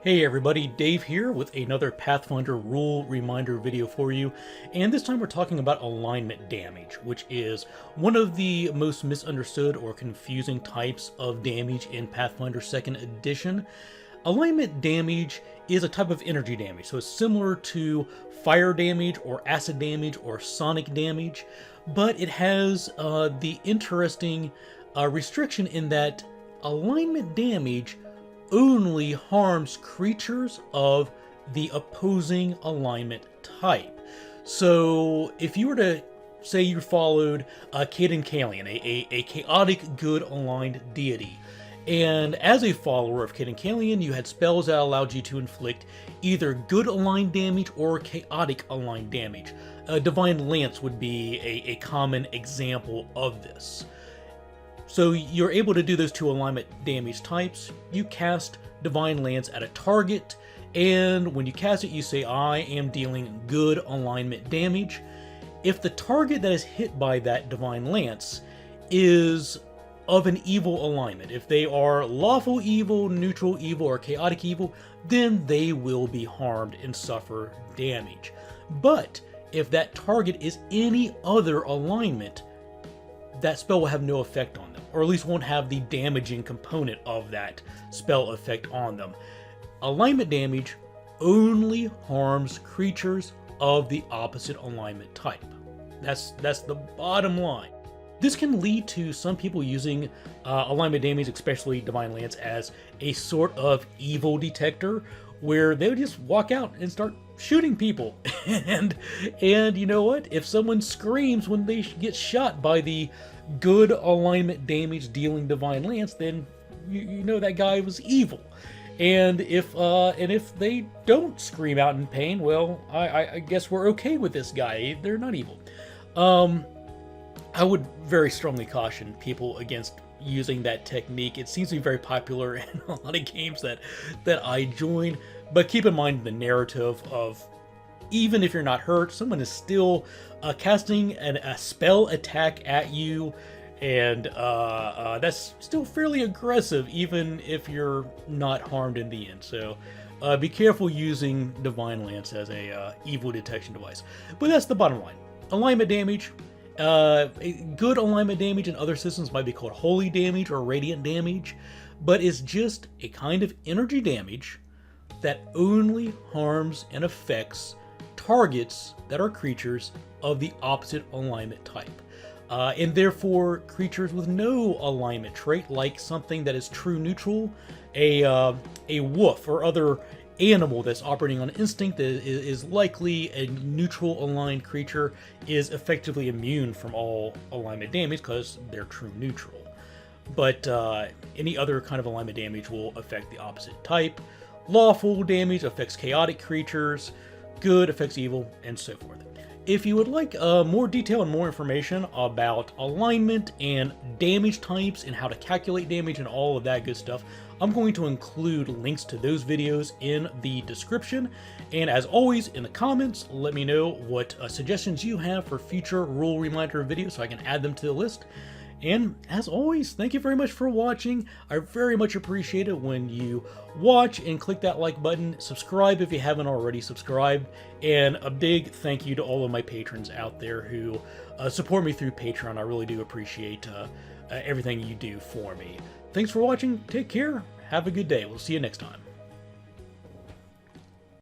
Hey everybody, Dave here with another Pathfinder rule reminder video for you, and this time we're talking about alignment damage, which is one of the most misunderstood or confusing types of damage in Pathfinder 2nd Edition. Alignment damage is a type of energy damage, so it's similar to fire damage or acid damage or sonic damage, but it has the interesting restriction in that alignment damage only harms creatures of the opposing alignment type. So if you were to say you followed Caden Kalian, a chaotic good aligned deity, and as a follower of Caden Kalian, you had spells that allowed you to inflict either good aligned damage or chaotic aligned damage. Divine Lance would be a common example of this. So you're able to do those two alignment damage types. You cast Divine Lance at a target, and when you cast it, you say, I am dealing good alignment damage. If the target that is hit by that Divine Lance is of an evil alignment, if they are lawful evil, neutral evil, or chaotic evil, then they will be harmed and suffer damage. But if that target is any other alignment, that spell will have no effect on them, or at least won't have the damaging component of that spell effect on them. Alignment damage only harms creatures of the opposite alignment type. That's the bottom line. This can lead to some people using alignment damage, especially Divine Lance, as a sort of evil detector, where they would just walk out and start shooting people. and you know what? If someone screams when they get shot by the good alignment damage dealing Divine Lance, then you know that guy was evil. And if they don't scream out in pain, well, I guess we're okay with this guy. They're not evil. I would very strongly caution people against using that technique. It seems to be very popular in a lot of games that I join, but keep in mind the narrative of, even if you're not hurt, someone is still casting a spell attack at you, and that's still fairly aggressive even if you're not harmed in the end. So be careful using Divine Lance as a evil detection device. But that's the bottom line. Alignment damage. Good alignment damage in other systems might be called holy damage or radiant damage, but it's just a kind of energy damage that only harms and affects targets that are creatures of the opposite alignment type. And therefore, creatures with no alignment trait, like something that is true neutral, a wolf or other animal that's operating on instinct that is likely a neutral aligned creature, is effectively immune from all alignment damage because they're true neutral. But any other kind of alignment damage will affect the opposite type. Lawful damage affects chaotic creatures, good affects evil, and so forth. If you would like more detail and more information about alignment and damage types and how to calculate damage and all of that good stuff, I'm going to include links to those videos in the description. And as always, in the comments, let me know what suggestions you have for future rule reminder videos so I can add them to the list. And as always, thank you very much for watching. I very much appreciate it when you watch and click that like button. Subscribe if you haven't already subscribed. And a big thank you to all of my patrons out there who support me through Patreon. I really do appreciate everything you do for me. Thanks for watching. Take care. Have a good day. We'll see you next time.